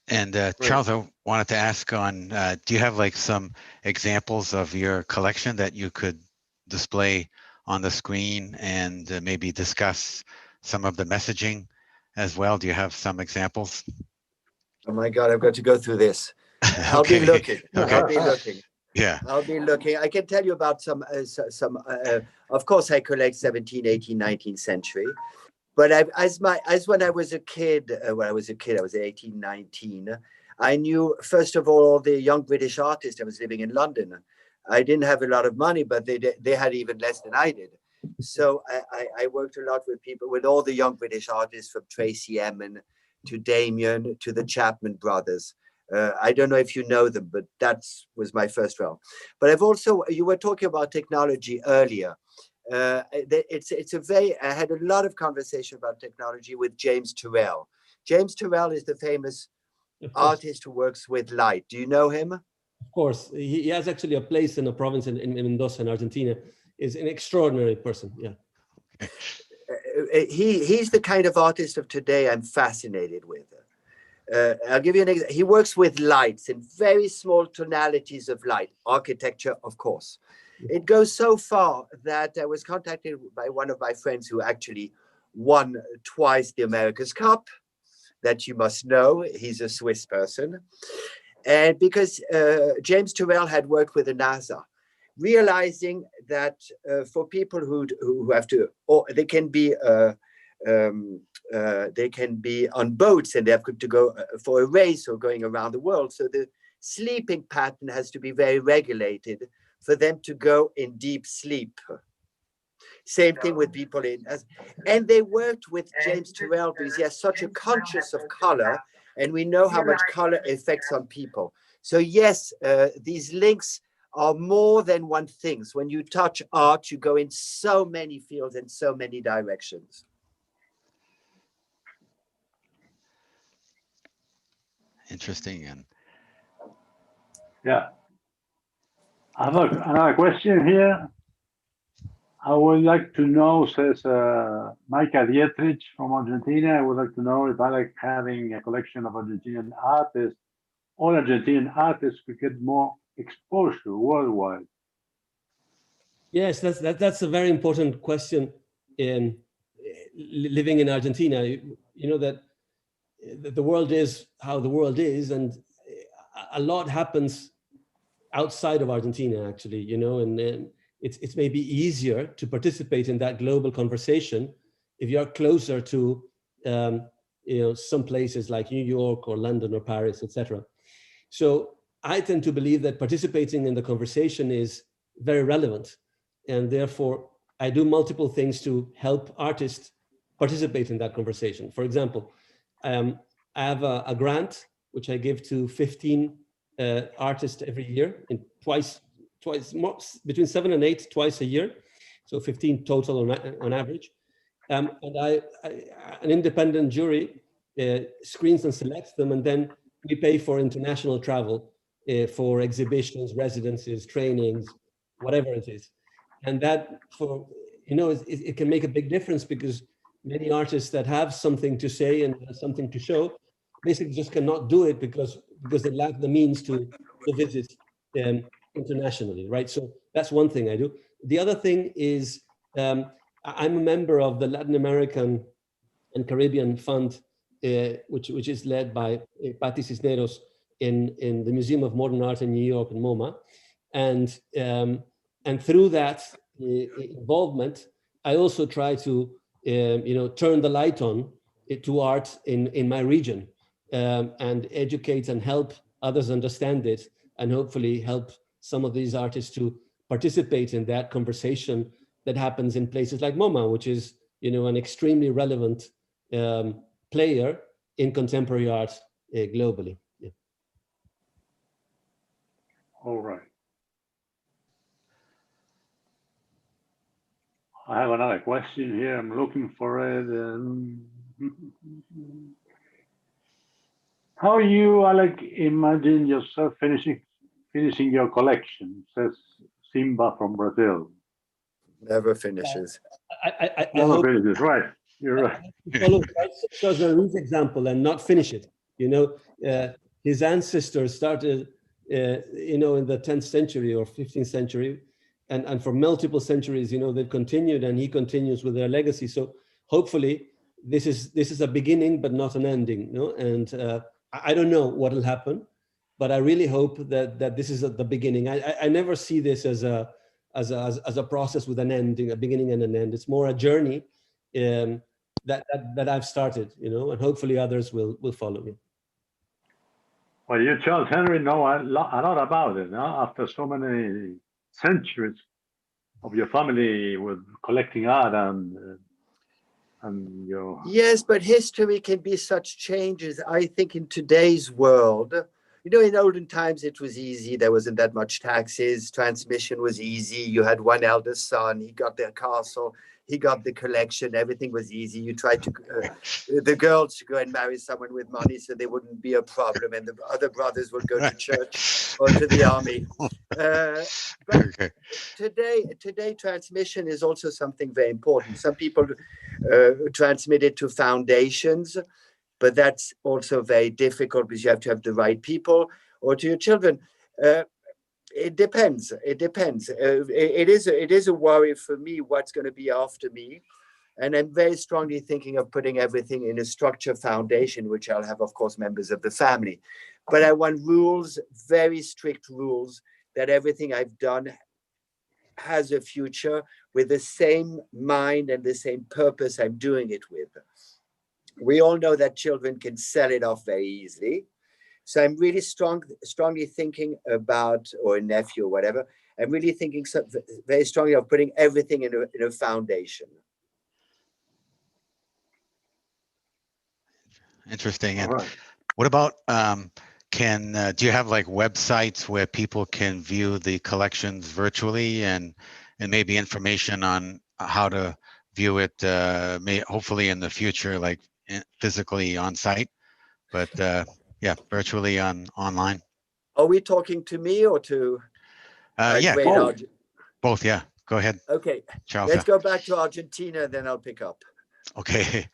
Speaker 1: And Charles, I wanted to ask on, do you have like some examples of your collection that you could display on the screen and maybe discuss some of the messaging as well? Do you have some examples?
Speaker 4: Oh my God, I've got to go through this. I'll
Speaker 1: Okay.
Speaker 4: be looking.
Speaker 1: Okay.
Speaker 4: I'll be looking.
Speaker 1: Yeah.
Speaker 4: I'll be looking. I can tell you about some, of course, I collect 17th, 18th, 19th century. But as when I was a kid, I was 18, 19, I knew, first of all the young British artists. I was living in London. I didn't have a lot of money, but they had even less than I did. So I worked a lot with all the young British artists, from Tracy Emin to Damien to the Chapman brothers. I don't know if you know them, but that was my first realm. But I've also, you were talking about technology earlier. I had a lot of conversation about technology with James Turrell. James Turrell is the famous artist who works with light. Do you know him?
Speaker 2: Of course, he has actually a place in a province in Mendoza in Argentina. Is an extraordinary person. Yeah.
Speaker 4: He's the kind of artist of today I'm fascinated with. I'll give you an example. He works with lights in very small tonalities of light. Architecture, of course. It goes so far that I was contacted by one of my friends who actually won twice the America's Cup, that you must know. He's a Swiss person. And because James Turrell had worked with the NASA, realizing that for people who have to, or they can be on boats and they have to go for a race or going around the world. So the sleeping pattern has to be very regulated for them to go in deep sleep. Same thing with people and they worked with James Turrell because he has such a conscience of color, and we know how much color affects on people. So yes, these links are more than one thing. So when you touch art, you go in so many fields and so many directions.
Speaker 1: Interesting. And
Speaker 3: yeah. I have another question here. I would like to know, says Micah Dietrich from Argentina, I would like to know if I like having a collection of Argentinian artists, all Argentinian artists could get more exposure worldwide.
Speaker 2: Yes, that's a very important question in living in Argentina. You know that the world is how the world is, and a lot happens outside of Argentina, actually, you know, and it's maybe easier to participate in that global conversation if you're closer to, you know, some places like New York or London or Paris, etc. So I tend to believe that participating in the conversation is very relevant, and therefore I do multiple things to help artists participate in that conversation. For example, I have a grant which I give to 15 artists every year, and twice more, between 7 and 8 twice a year, so 15 total on average. And an independent jury screens and selects them, and then we pay for international travel for exhibitions, residencies, trainings, whatever it is. And that, for you know, it can make a big difference, because many artists that have something to say and something to show basically just cannot do it because they lack the means to visit internationally, right? So that's one thing I do. The other thing is I'm a member of the Latin American and Caribbean Fund, which is led by Patti Cisneros in the Museum of Modern Art in New York and MoMA, and through that involvement, I also try to you know, turn the light on to art in my region, and educate and help others understand it, and hopefully help some of these artists to participate in that conversation that happens in places like MoMA, which is, you know, an extremely relevant player in contemporary art globally. Yeah.
Speaker 3: All right. I have another question here. I'm looking for it. How you, Alec, imagine yourself finishing your collection? Says Simba from Brazil.
Speaker 4: Never finishes.
Speaker 2: I
Speaker 3: Never
Speaker 2: hope
Speaker 3: finishes, right? You're right.
Speaker 2: to follow Jean-Marie's example and not finish it. His ancestors started, in the 10th century or 15th century, and for multiple centuries, they've continued, and he continues with their legacy. So hopefully, this is a beginning, but not an ending. And I don't know what will happen, but I really hope that this is the beginning. I never see this as a process with an ending, a beginning and an end. It's more a journey that I've started, and hopefully others will follow me.
Speaker 3: Well, you, Charles Henry, know a lot about it, huh? After so many centuries of your family with collecting art and your.
Speaker 4: Yes, but history can be such changes. I think in today's world, in olden times it was easy. There wasn't that much taxes. Transmission was easy. You had one eldest son. He got their castle. He got the collection. Everything was easy. You tried to the girls to go and marry someone with money, so there wouldn't be a problem, and the other brothers would go to church or to the army. But
Speaker 1: Okay.
Speaker 4: today transmission is also something very important. Some people transmit it to foundations, but that's also very difficult because you have to have the right people, or to your children. It depends. It depends. It is a worry for me what's going to be after me. And I'm very strongly thinking of putting everything in a structured foundation, which I'll have, of course, members of the family. But I want rules, very strict rules, that everything I've done has a future with the same mind and the same purpose I'm doing it with. We all know that children can sell it off very easily. So I'm really strongly thinking about, or a nephew or whatever, I'm really thinking very strongly of putting everything in a foundation.
Speaker 1: Interesting.
Speaker 3: All
Speaker 1: And
Speaker 3: right.
Speaker 1: what about do you have like websites where people can view the collections virtually and maybe information on how to view it? Hopefully in the future, like physically on site, but yeah, virtually online.
Speaker 4: Are we talking to me or to
Speaker 1: Yeah,
Speaker 4: great Argentina?
Speaker 1: both. Yeah, go ahead,
Speaker 4: Okay,
Speaker 1: Charles.
Speaker 4: let's go back to Argentina, then I'll pick up.
Speaker 1: Okay,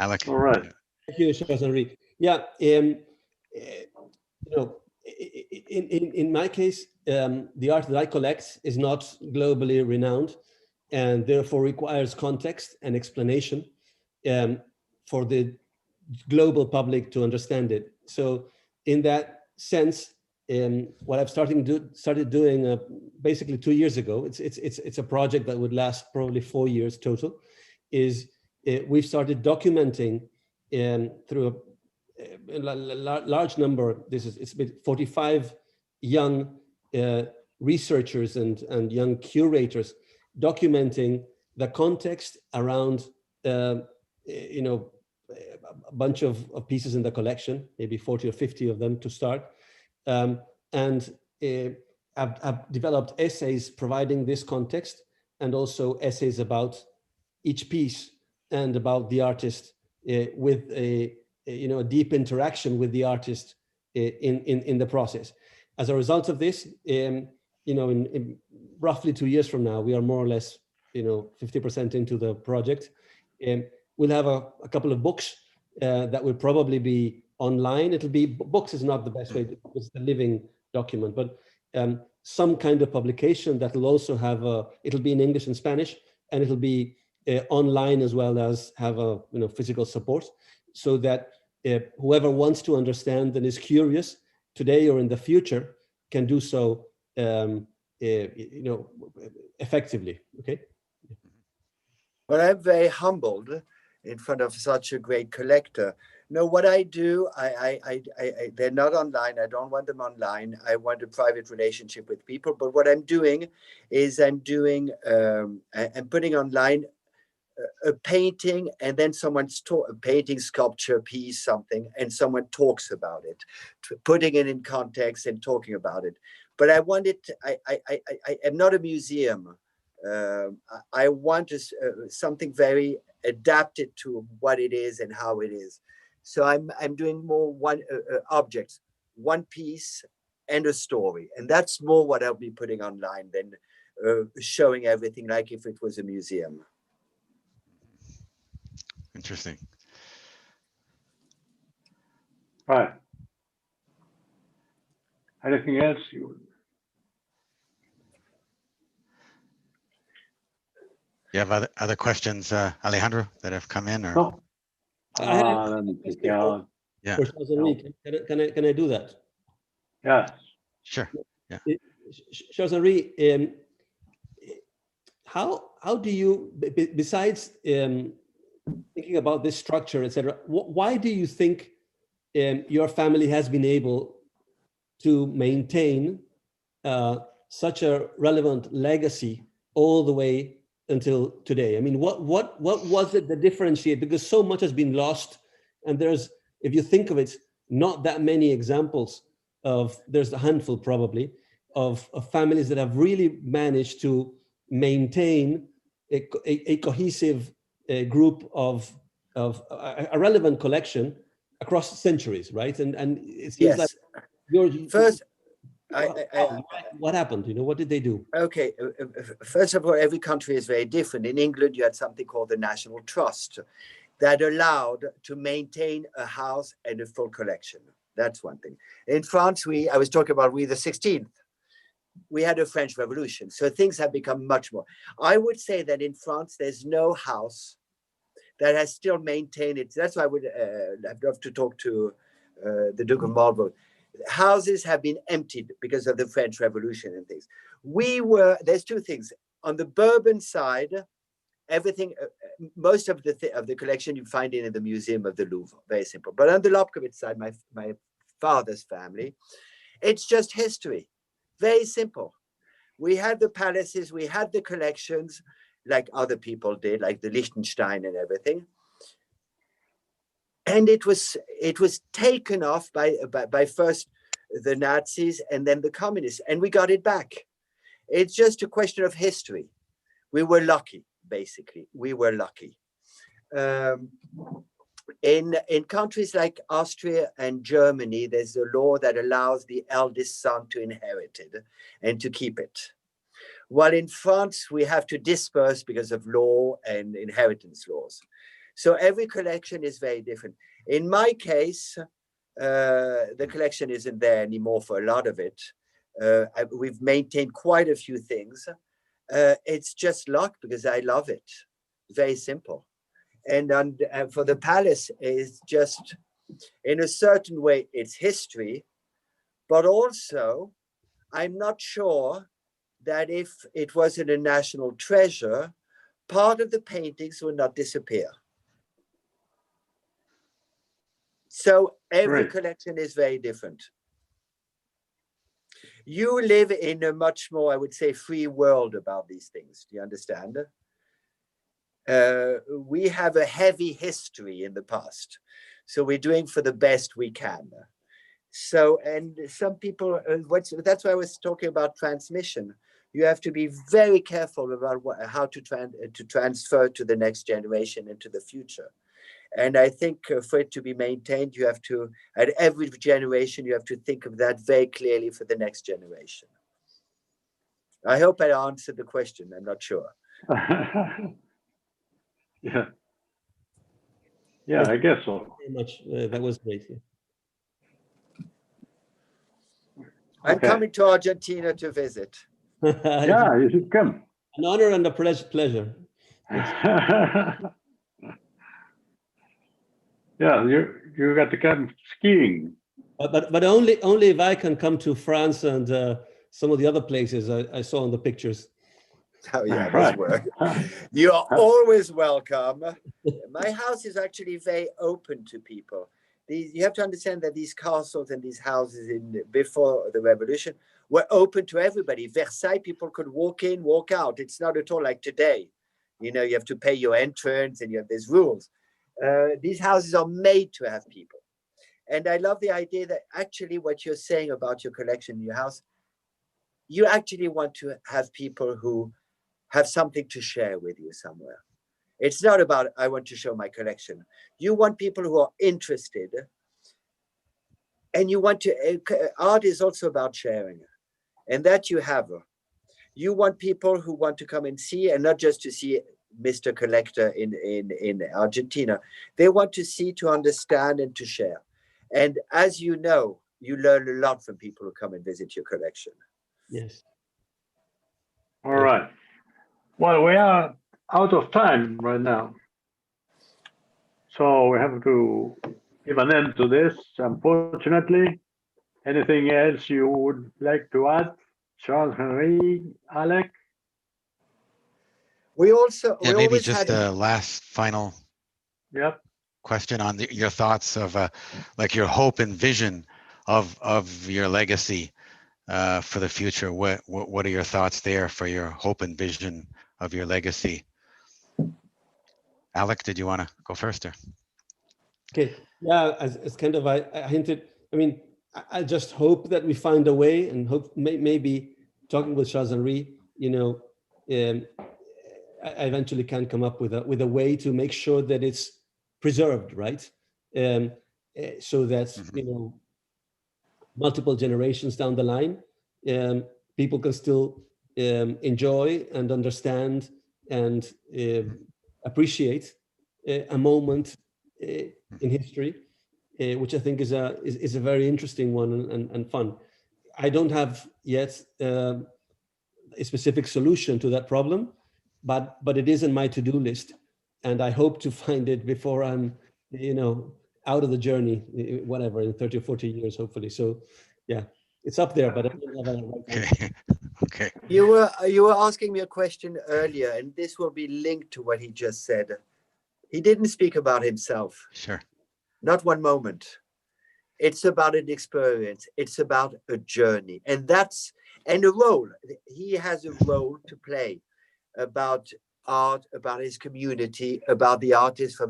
Speaker 1: Alec.
Speaker 3: All right.
Speaker 2: Thank you, Jean-Marie. Yeah, in my case, the art that I collect is not globally renowned, and therefore requires context and explanation for the global public to understand it. So, in that sense, what I've started doing basically 2 years ago, it's a project that would last probably 4 years total, is we've started documenting through a large number. It's been 45 young researchers and young curators documenting the context around a bunch of pieces in the collection, maybe 40 or 50 of them to start, and I've developed essays providing this context, and also essays about each piece and about the artist with a deep interaction with the artist in the process. As a result of this, in roughly 2 years from now, we are more or less 50% into the project. We'll have a couple of books that will probably be online. Books is not the best way, it's the living document, but some kind of publication that will also have it'll be in English and Spanish, and it'll be online as well as have a physical support, so that whoever wants to understand and is curious today or in the future can do so effectively. Okay.
Speaker 4: Well, I'm very humbled in front of such a great collector. What I do, they're not online. I don't want them online. I want a private relationship with people. But what I'm doing is I'm putting online a painting, and then someone's a painting, sculpture, piece, something, and someone talks about it, putting it in context and talking about it. But I want it. I am not a museum. I want something very adapted to what it is and how it is. So I'm doing more objects, one piece and a story. And that's more what I'll be putting online than showing everything like if it was a museum.
Speaker 1: Interesting.
Speaker 3: Right. Anything else?
Speaker 1: You have other questions, Alejandro, that have come in, or?
Speaker 3: No.
Speaker 2: I have
Speaker 3: Let me
Speaker 2: a
Speaker 3: check
Speaker 2: question
Speaker 3: out.
Speaker 1: Yeah,
Speaker 2: for Charles-Henri. Can I do that?
Speaker 3: Yes.
Speaker 1: sure. Yeah.
Speaker 2: Charles-Henri, how do you, besides thinking about this structure, etc., why do you think your family has been able to maintain such a relevant legacy all the way until today? I mean, what was it that differentiated? Because so much has been lost, and there's, if you think of it, not that many examples of, there's a handful probably, of families that have really managed to maintain a cohesive group of a relevant collection across centuries, right? And it seems
Speaker 4: Yes.
Speaker 2: like you're
Speaker 4: First,
Speaker 2: what happened? You know, what did they do?
Speaker 4: okay. First of all, every country is very different. In England, you had something called the National Trust that allowed to maintain a house and a full collection. That's one thing. In France, I was talking about Louis XVI. We had a French Revolution, so things have become much more. I would say that in France, there's no house that has still maintained it. That's why I'd love to talk to the Duke of Marlborough. Houses have been emptied because of the French Revolution and things. There's two things. On the Bourbon side, everything, most of the collection you find in the Museum of the Louvre, very simple. But on the Lobkowitz side, my father's family, it's just history, very simple. We had the palaces, we had the collections, like other people did, like the Liechtenstein and everything. And it was taken off by first the Nazis and then the communists, and we got it back. It's just a question of history. We were lucky, basically. We were lucky. In countries like Austria and Germany, there's a law that allows the eldest son to inherit it and to keep it. While in France, we have to disperse because of law and inheritance laws. So every collection is very different. In my case, the collection isn't there anymore for a lot of it. We've maintained quite a few things. It's just luck because I love it. Very simple. And for the palace, it's just, in a certain way, it's history. But also, I'm not sure that if it wasn't a national treasure, part of the paintings would not disappear. So every collection is very different. You live in a much more, I would say, free world about these things. Do you understand? We have a heavy history in the past. So we're doing for the best we can. So, and some people, that's why I was talking about transmission. You have to be very careful about how to transfer to the next generation and to the future. And I think for it to be maintained, you have to, at every generation, you have to think of that very clearly for the next generation. I hope I answered the question. I'm not sure.
Speaker 3: Yeah. Yeah, I guess so.
Speaker 2: Very much. That was great.
Speaker 4: I'm coming to Argentina to visit.
Speaker 3: Yeah, you should come.
Speaker 2: An honor and a pleasure. Yes.
Speaker 3: Yeah, you got to come skiing.
Speaker 2: But only if I can come to France and some of the other places I saw in the pictures.
Speaker 4: Oh yeah,
Speaker 3: Right.
Speaker 4: You are always welcome. My house is actually very open to people. You have to understand that these castles and these houses before the revolution were open to everybody. Versailles, people could walk in, walk out. It's not at all like today. You know, you have to pay your entrance and there's rules. These houses are made to have people. And I love the idea that actually what you're saying about your collection in your house, you actually want to have people who have something to share with you somewhere. It's not about, I want to show my collection. You want people who are interested and you want to, art is also about sharing, and that you have. You want people who want to come and see, and not just to see Mr. Collector in Argentina. They want to see, to understand, and to share. And as you know, you learn a lot from people who come and visit your collection.
Speaker 2: Yes.
Speaker 3: All right. Well, we are out of time right now. So we have to give an end to this, unfortunately. Anything else you would like to add? Charles, Henry, Alec?
Speaker 4: We also,
Speaker 1: Yeah,
Speaker 4: we
Speaker 1: maybe
Speaker 4: always
Speaker 1: just
Speaker 4: had,
Speaker 1: a last final
Speaker 3: Yep.
Speaker 1: question on your thoughts of like your hope and vision of your legacy for the future. What are your thoughts there for your hope and vision of your legacy? Alec, did you want to go first? Or?
Speaker 2: Okay, yeah, as kind of I hinted, I mean, I just hope that we find a way, and hope maybe talking with Charles-Henri, you know, I eventually can come up with a way to make sure that it's preserved, right? So that, you know, multiple generations down the line, people can still enjoy and understand and appreciate a moment in history, which I think is a very interesting one and fun. I don't have yet a specific solution to that problem, but it is in my to-do list, and I hope to find it before I'm, you know, out of the journey, whatever, in 30 or 40 years, hopefully. So, yeah, it's up there, but I don't have a right answer.
Speaker 1: Okay. Okay.
Speaker 4: you were asking me a question earlier, and this will be linked to what he just said. He didn't speak about himself.
Speaker 1: Sure.
Speaker 4: Not one moment. It's about an experience. It's about a journey. And a role. He has a role to play about art, about his community, about the artists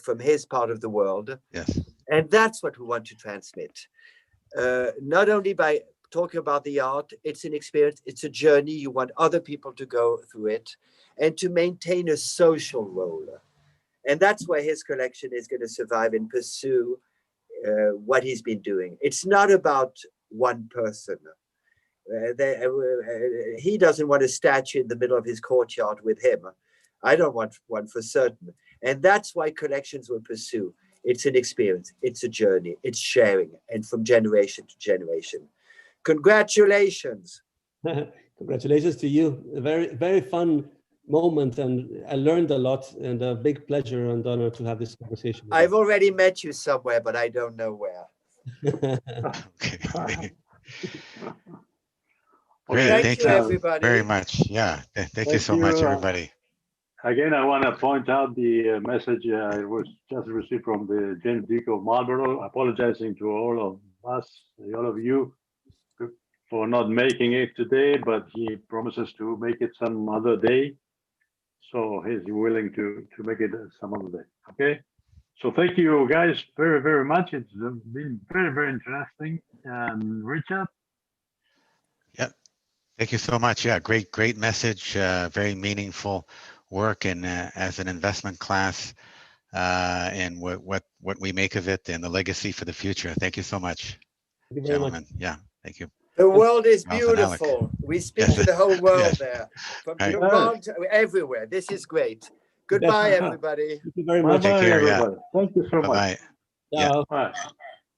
Speaker 4: from his part of the world.
Speaker 1: Yes.
Speaker 4: And that's what we want to transmit. Not only by talking about the art, it's an experience, it's a journey. You want other people to go through it and to maintain a social role. And that's where his collection is going to survive and pursue what he's been doing. It's not about one person. He doesn't want a statue in the middle of his courtyard with him. I don't want one for certain. And that's why collections will pursue. It's an experience, it's a journey, it's sharing, and from generation to generation. Congratulations.
Speaker 2: Congratulations to you. A very, very fun moment, and I learned a lot, and a big pleasure and honor to have this conversation with
Speaker 4: I've already met you somewhere, but I don't know where.
Speaker 2: you.
Speaker 1: Okay.
Speaker 3: Okay,
Speaker 1: Great.
Speaker 4: Thank you, everybody.
Speaker 1: very much. Yeah. Thank you so much, everybody.
Speaker 3: Again, I want to point out the message I was just received from the James Duke of Marlborough, apologizing to all of us, all of you, for not making it today, but he promises to make it some other day. So he's willing to make it some other day. Okay. So thank you guys very, very much. It's been very, very interesting. And Richard?
Speaker 1: Yep. Thank you so much. Yeah, great message. Very meaningful work and as an investment class and what we make of it and the legacy for the future. Thank you so much,
Speaker 2: Thank you very much.
Speaker 1: gentlemen. Yeah, thank you.
Speaker 4: The world is
Speaker 1: Charles and Alec.
Speaker 4: beautiful. We speak
Speaker 1: Yes.
Speaker 4: to the whole world
Speaker 1: Yes.
Speaker 4: there. From
Speaker 1: Right.
Speaker 4: Iran to everywhere. This is great. Goodbye, everybody.
Speaker 2: Thank you very much.
Speaker 1: Take
Speaker 3: Bye-bye,
Speaker 1: care, yeah.
Speaker 3: everybody. Thank you so much.
Speaker 1: Bye-bye. Yeah.
Speaker 2: Ciao.
Speaker 3: Bye.